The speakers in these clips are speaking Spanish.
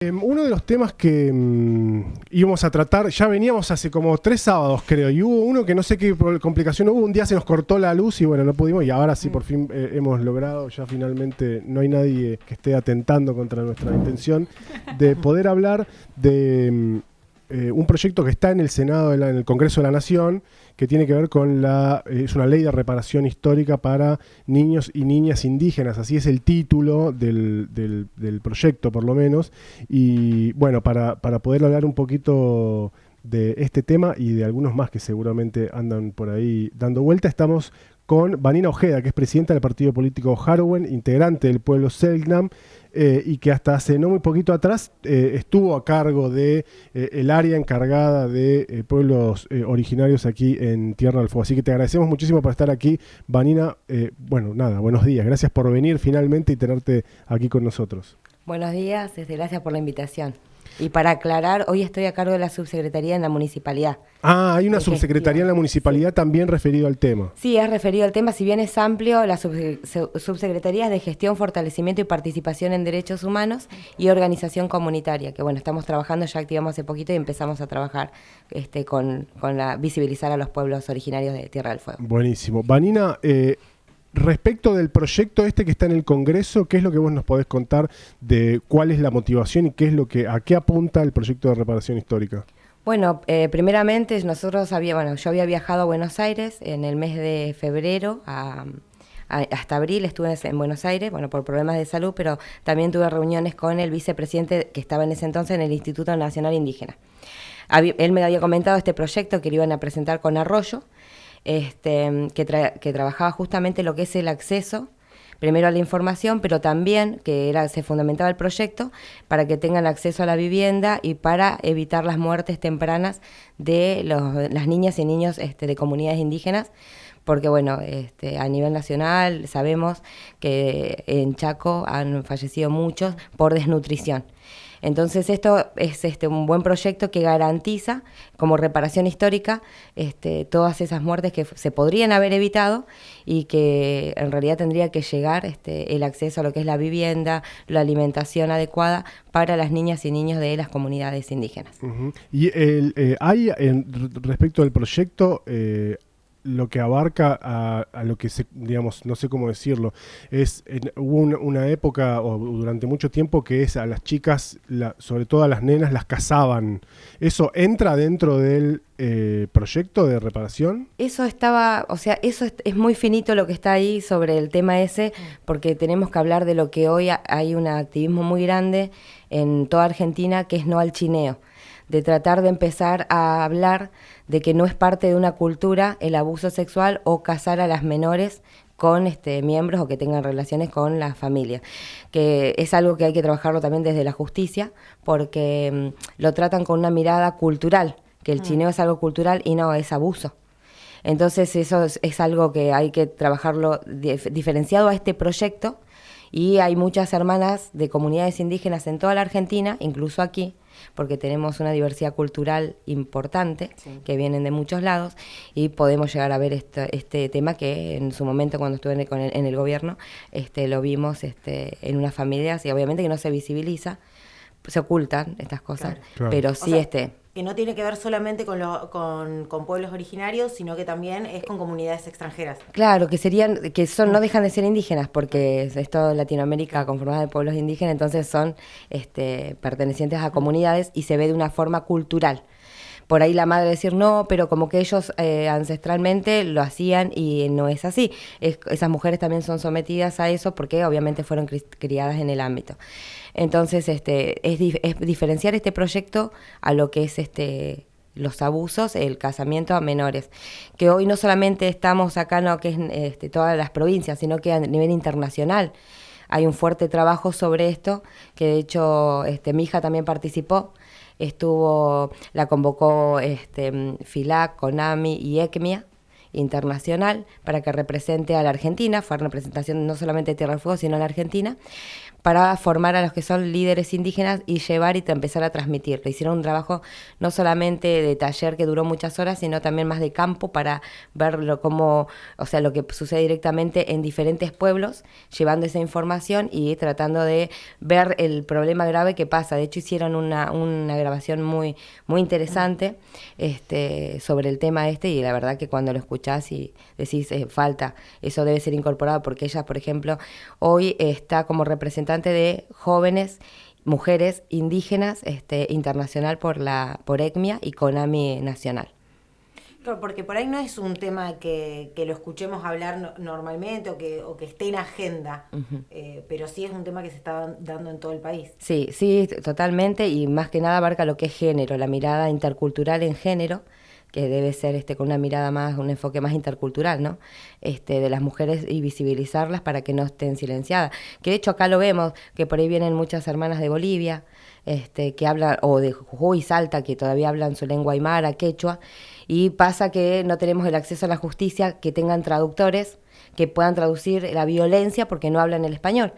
Uno de los temas que íbamos a tratar, ya veníamos hace como 3 sábados creo, y hubo uno que no sé qué complicación hubo, un día se nos cortó la luz y bueno, no pudimos, y ahora sí por fin hemos logrado, ya finalmente no hay nadie que esté atentando contra nuestra intención de poder hablar de un proyecto que está en el Senado, en el Congreso de la Nación, que tiene que ver con es una ley de reparación histórica para niños y niñas indígenas, así es el título del proyecto por lo menos, y bueno, para poder hablar un poquito de este tema y de algunos más que seguramente andan por ahí dando vuelta, estamos con Vanina Ojeda, que es presidenta del partido político Harahuen, integrante del pueblo Selknam, y que hasta hace no muy poquito atrás estuvo a cargo de el área encargada de pueblos originarios aquí en Tierra del Fuego. Así que te agradecemos muchísimo por estar aquí, Vanina. Bueno, nada, buenos días. Gracias por venir finalmente y tenerte aquí con nosotros. Buenos días, gracias por la invitación. Y para aclarar, hoy estoy a cargo de la subsecretaría en la municipalidad. Ah, hay una subsecretaría en la municipalidad, sí, también referido al tema. Sí, es referido al tema, si bien es amplio, la subsecretaría es de Gestión, Fortalecimiento y Participación en Derechos Humanos y Organización Comunitaria, que bueno, estamos trabajando, ya activamos hace poquito y empezamos a trabajar con visibilizar a los pueblos originarios de Tierra del Fuego. Buenísimo. Vanina, respecto del proyecto que está en el Congreso, ¿qué es lo que vos nos podés contar de cuál es la motivación y a qué apunta el proyecto de reparación histórica? Bueno, primeramente yo había viajado a Buenos Aires en el mes de febrero hasta abril, estuve en Buenos Aires, bueno, por problemas de salud, pero también tuve reuniones con el vicepresidente que estaba en ese entonces en el Instituto Nacional Indígena. Él me había comentado este proyecto que lo iban a presentar con Arroyo, que trabajaba justamente lo que es el acceso, primero a la información, pero también se fundamentaba el proyecto para que tengan acceso a la vivienda y para evitar las muertes tempranas de las niñas y niños de comunidades indígenas, porque bueno, a nivel nacional sabemos que en Chaco han fallecido muchos por desnutrición. Entonces esto es un buen proyecto que garantiza como reparación histórica todas esas muertes que se podrían haber evitado y que en realidad tendría que llegar el acceso a lo que es la vivienda, la alimentación adecuada para las niñas y niños de las comunidades indígenas. Uh-huh. Y respecto al proyecto, lo que abarca a lo que digamos, no sé cómo decirlo, hubo una época o durante mucho tiempo que a las chicas, sobre todo a las nenas, las casaban. ¿Eso entra dentro del proyecto de reparación? Eso es muy finito lo que está ahí sobre el tema ese, porque tenemos que hablar de lo que hoy hay un activismo muy grande en toda Argentina, que es no al chineo, de tratar de empezar a hablar de que no es parte de una cultura el abuso sexual o casar a las menores con miembros o que tengan relaciones con la familia, que es algo que hay que trabajarlo también desde la justicia, porque lo tratan con una mirada cultural, que el chineo es algo cultural y no es abuso. Entonces eso es algo que hay que trabajarlo diferenciado a este proyecto, y hay muchas hermanas de comunidades indígenas en toda la Argentina, incluso aquí, porque tenemos una diversidad cultural importante, sí, que vienen de muchos lados, y podemos llegar a ver este tema que en su momento cuando estuve en el gobierno lo vimos en unas familias, y obviamente que no se visibiliza, se ocultan estas cosas, claro. Pero sí que no tiene que ver solamente con pueblos originarios, sino que también es con comunidades extranjeras. Claro, no dejan de ser indígenas, porque es toda Latinoamérica conformada de pueblos indígenas, entonces son pertenecientes a comunidades y se ve de una forma cultural. Por ahí la madre decir no, pero como que ellos ancestralmente lo hacían y no es así. Esas mujeres también son sometidas a eso porque obviamente fueron criadas en el ámbito. Entonces es diferenciar este proyecto a lo que es los abusos, el casamiento a menores, que hoy no solamente estamos acá en lo que es todas las provincias, sino que a nivel internacional hay un fuerte trabajo sobre esto, que de hecho mi hija también participó. La convocó FILAC, CONAMI y ECMIA internacional para que represente a la Argentina, fue una representación no solamente de Tierra del Fuego, sino a la Argentina, para formar a los que son líderes indígenas y llevar y empezar a transmitirlo. Hicieron un trabajo no solamente de taller que duró muchas horas, sino también más de campo para verlo como, o sea, lo que sucede directamente en diferentes pueblos, llevando esa información y tratando de ver el problema grave que pasa. De hecho, hicieron una grabación muy, muy interesante sobre el tema y la verdad que cuando lo escuchás y decís, falta, eso debe ser incorporado, porque ella, por ejemplo, hoy está como representante de jóvenes mujeres indígenas internacional por ECMIA y CONAMI nacional. Claro, porque por ahí no es un tema que lo escuchemos hablar normalmente o que esté en agenda, pero sí es un tema que se está dando en todo el país. Sí, totalmente, y más que nada abarca lo que es género, la mirada intercultural en género, que debe ser con una mirada más, un enfoque más intercultural, ¿no? De las mujeres y visibilizarlas para que no estén silenciadas. Que de hecho acá lo vemos, que por ahí vienen muchas hermanas de Bolivia, que hablan, o de Jujuy, Salta, que todavía hablan su lengua aymara, quechua, y pasa que no tenemos el acceso a la justicia, que tengan traductores que puedan traducir la violencia porque no hablan el español.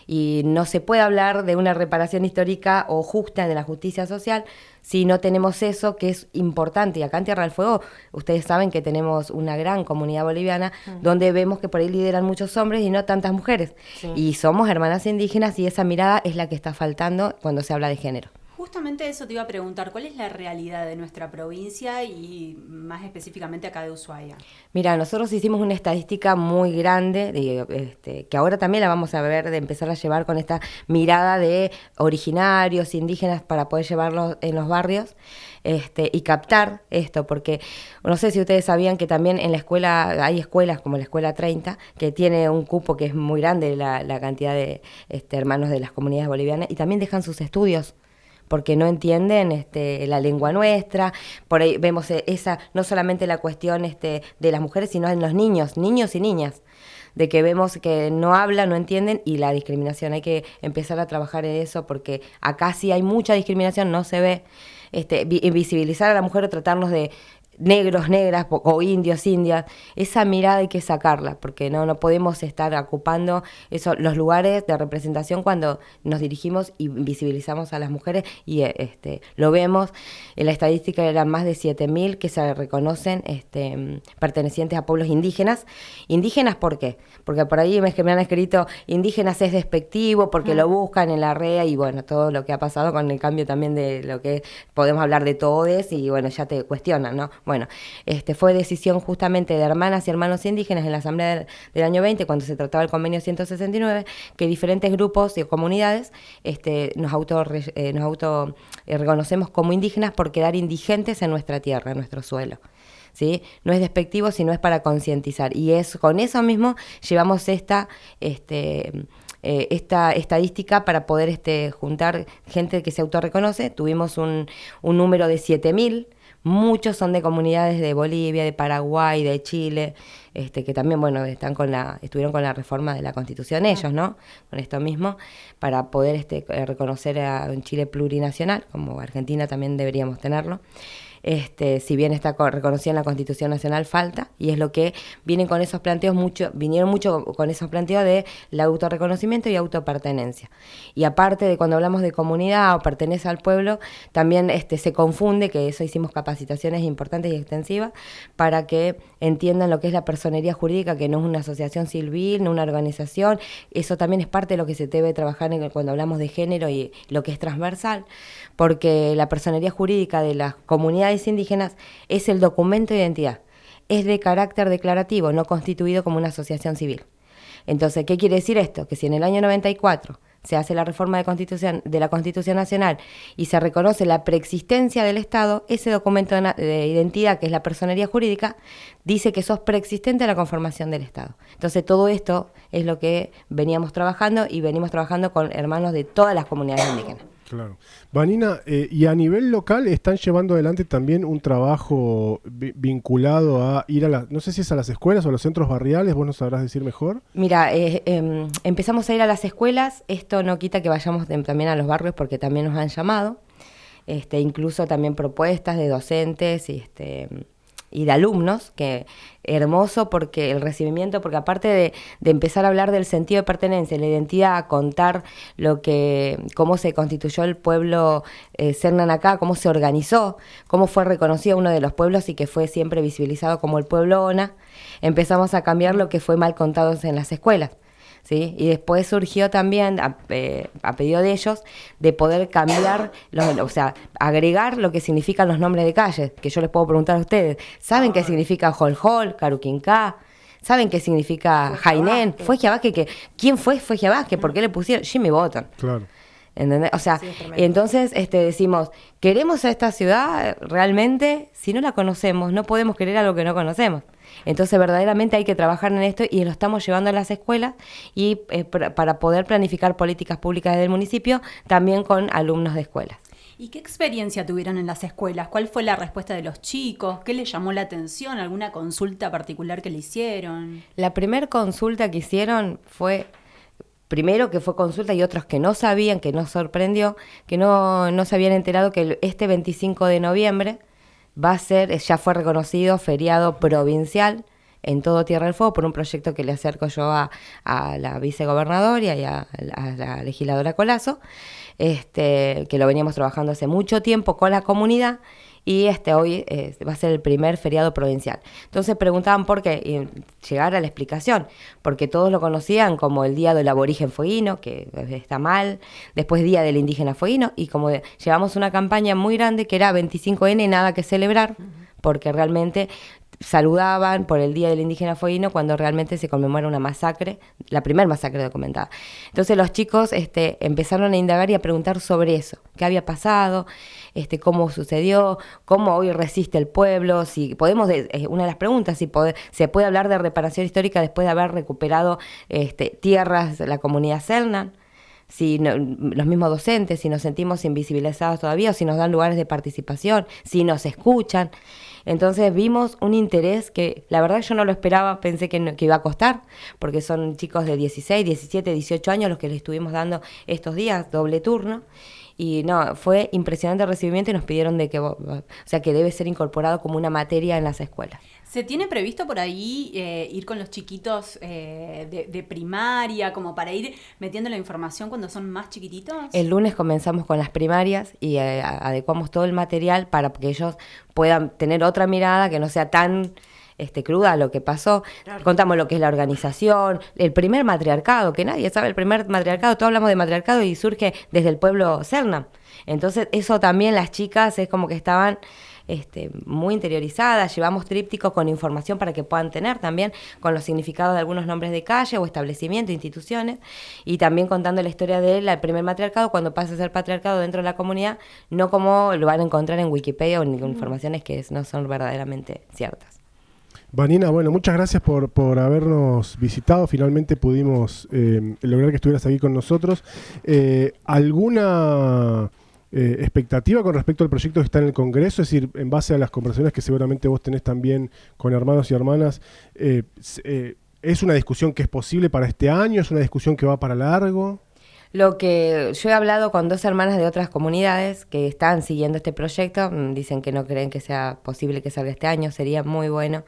Y no se puede hablar de una reparación histórica o justa de la justicia social si no tenemos eso, que es importante. Y acá en Tierra del Fuego, ustedes saben que tenemos una gran comunidad boliviana, donde vemos que por ahí lideran muchos hombres y no tantas mujeres. Sí. Y somos hermanas indígenas y esa mirada es la que está faltando cuando se habla de género. Justamente eso te iba a preguntar, ¿cuál es la realidad de nuestra provincia y más específicamente acá de Ushuaia? Mira, nosotros hicimos una estadística muy grande, que ahora también la vamos a ver, de empezar a llevar con esta mirada de originarios, indígenas, para poder llevarlos en los barrios y captar esto, porque no sé si ustedes sabían que también en la escuela, hay escuelas como la Escuela 30, que tiene un cupo que es muy grande, la cantidad de hermanos de las comunidades bolivianas, y también dejan sus estudios, porque no entienden la lengua nuestra. Por ahí vemos esa, no solamente la cuestión de las mujeres, sino en los niños y niñas, de que vemos que no hablan, no entienden, y la discriminación. Hay que empezar a trabajar en eso, porque acá sí hay mucha discriminación, no se ve. Visibilizar a la mujer o tratarnos de negros, negras o indios, indias, esa mirada hay que sacarla, porque no podemos estar ocupando los lugares de representación cuando nos dirigimos y visibilizamos a las mujeres, y lo vemos. En la estadística eran más de 7.000 que se reconocen pertenecientes a pueblos indígenas. ¿Indígenas por qué? Porque por ahí me han escrito, indígenas es despectivo, porque lo buscan en la REA, y bueno, todo lo que ha pasado con el cambio también de lo que podemos hablar de todes, y bueno, ya te cuestionan, ¿no? Bueno, fue decisión justamente de hermanas y hermanos indígenas en la Asamblea del año 20, cuando se trataba el convenio 169, que diferentes grupos y comunidades nos reconocemos como indígenas por quedar indigentes en nuestra tierra, en nuestro suelo. ¿Sí? No es despectivo, sino es para concientizar. Y con eso mismo llevamos esta estadística para poder que gente que se autorreconoce. Tuvimos un número de 7.000. Muchos son de comunidades de Bolivia, de Paraguay, de Chile, que también, bueno, estuvieron con la reforma de la Constitución ellos, ¿no? Con esto mismo, para poder reconocer a un Chile plurinacional, como Argentina también deberíamos tenerlo. Si bien está reconocido en la Constitución Nacional, falta, y es lo que vienen con esos planteos, vinieron mucho con esos planteos de el autorreconocimiento y autopertenencia. Y aparte de cuando hablamos de comunidad o pertenece al pueblo, también se confunde, que eso hicimos capacitaciones importantes y extensivas para que entiendan lo que es la personería jurídica, que no es una asociación civil, no una organización. Eso también es parte de lo que se debe trabajar cuando hablamos de género y lo que es transversal, porque la personería jurídica de las comunidades indígenas es el documento de identidad, es de carácter declarativo, no constituido como una asociación civil. Entonces, ¿qué quiere decir esto? Que si en el año 94 se hace la reforma de la Constitución Nacional y se reconoce la preexistencia del Estado, ese documento de identidad, que es la personería jurídica, dice que sos preexistente a la conformación del Estado. Entonces, todo esto es lo que veníamos trabajando, y venimos trabajando con hermanos de todas las comunidades indígenas. Claro. Vanina, y a nivel local están llevando adelante también un trabajo vinculado a ir no sé si es a las escuelas o a los centros barriales, vos nos sabrás decir mejor. Mira, empezamos a ir a las escuelas. Esto no quita que vayamos también a los barrios, porque también nos han llamado, incluso también propuestas de docentes y de alumnos, que hermoso porque el recibimiento, porque aparte de empezar a hablar del sentido de pertenencia, la identidad, a contar cómo se constituyó el pueblo Selknam acá, cómo se organizó, cómo fue reconocido uno de los pueblos y que fue siempre visibilizado como el pueblo Ona, empezamos a cambiar lo que fue mal contado en las escuelas. ¿Sí? Y después surgió también, a pedido de ellos, de poder cambiar, o sea, agregar lo que significan los nombres de calles, que yo les puedo preguntar a ustedes. ¿Saben qué significa Hol, Caruquinká? ¿Saben qué significa Jainén? ¿Quién fue Fuegia Vázquez? ¿Por qué le pusieron? Jimmy Button. Claro. ¿Entendés? O sea, Sí, entonces decimos, ¿queremos a esta ciudad realmente? Si no la conocemos, no podemos querer algo que no conocemos. Entonces verdaderamente hay que trabajar en esto y lo estamos llevando a las escuelas y para poder planificar políticas públicas desde el municipio, también con alumnos de escuelas. ¿Y qué experiencia tuvieron en las escuelas? ¿Cuál fue la respuesta de los chicos? ¿Qué les llamó la atención? ¿Alguna consulta particular que le hicieron? La primer consulta que hicieron fue, primero que fue consulta y otros que no sabían, que nos sorprendió, que no se habían enterado que este 25 de noviembre ya fue reconocido feriado provincial en todo Tierra del Fuego por un proyecto que le acerco yo a la vicegobernadora y a la legisladora Colazo, que lo veníamos trabajando hace mucho tiempo con la comunidad y hoy va a ser el primer feriado provincial. Entonces preguntaban por qué, y llegar a la explicación, porque todos lo conocían como el Día del Aborigen Fueguino, que está mal, después Día del Indígena Fueguino, y como llevamos una campaña muy grande que era 25N, nada que celebrar, porque realmente saludaban por el Día del Indígena Fueguino cuando realmente se conmemora una masacre, la primera masacre documentada. Entonces los chicos empezaron a indagar y a preguntar sobre eso, qué había pasado, cómo sucedió, cómo hoy resiste el pueblo, si podemos, una de las preguntas, si se puede hablar de reparación histórica después de haber recuperado tierras de la comunidad Selknam, si los mismos docentes, si nos sentimos invisibilizados todavía, o si nos dan lugares de participación, si nos escuchan. Entonces vimos un interés que la verdad yo no lo esperaba, pensé que iba a costar, porque son chicos de 16, 17, 18 años los que les estuvimos dando estos días, doble turno, y no, fue impresionante el recibimiento y nos pidieron que debe ser incorporado como una materia en las escuelas. ¿Se tiene previsto por ahí ir con los chiquitos de primaria, como para ir metiendo la información cuando son más chiquititos? El lunes comenzamos con las primarias y adecuamos todo el material para que ellos puedan tener otra mirada que no sea tan cruda a lo que pasó. Claro. Contamos lo que es la organización, el primer matriarcado, que nadie sabe el primer matriarcado, todos hablamos de matriarcado y surge desde el pueblo Selknam. Entonces eso también las chicas es como que estaban muy interiorizadas, llevamos trípticos con información para que puedan tener también con los significados de algunos nombres de calle o establecimientos, instituciones, y también contando la historia del primer matriarcado cuando pasa a ser patriarcado dentro de la comunidad, no como lo van a encontrar en Wikipedia o en informaciones que no son verdaderamente ciertas. Vanina, bueno, muchas gracias por habernos visitado. Finalmente pudimos lograr que estuvieras aquí con nosotros. ¿Alguna expectativa con respecto al proyecto que está en el Congreso? Es decir, en base a las conversaciones que seguramente vos tenés también con hermanos y hermanas, ¿es una discusión que es posible para este año? ¿Es una discusión que va para largo? Lo que yo he hablado con 2 hermanas de otras comunidades que están siguiendo este proyecto, dicen que no creen que sea posible que salga este año, sería muy bueno,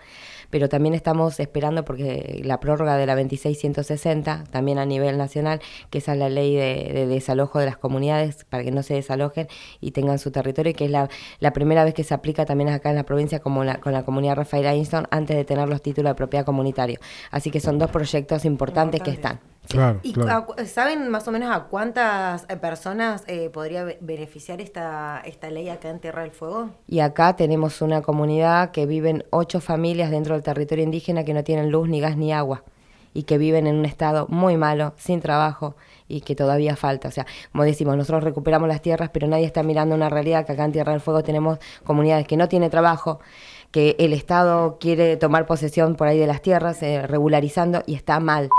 pero también estamos esperando porque la prórroga de la 26160, también a nivel nacional, que esa es la ley de desalojo de las comunidades para que no se desalojen y tengan su territorio, y que es la primera vez que se aplica también acá en la provincia como con la comunidad Rafael Ainston antes de tener los títulos de propiedad comunitario. Así que son 2 proyectos importantes que están. Claro, ¿Y claro. saben más o menos a cuántas personas podría beneficiar esta ley acá en Tierra del Fuego? Y acá tenemos una comunidad que viven 8 familias dentro del territorio indígena que no tienen luz, ni gas, ni agua, y que viven en un estado muy malo, sin trabajo, y que todavía falta. O sea, como decimos, nosotros recuperamos las tierras, pero nadie está mirando una realidad que acá en Tierra del Fuego tenemos comunidades que no tienen trabajo, que el Estado quiere tomar posesión por ahí de las tierras, regularizando, y está mal,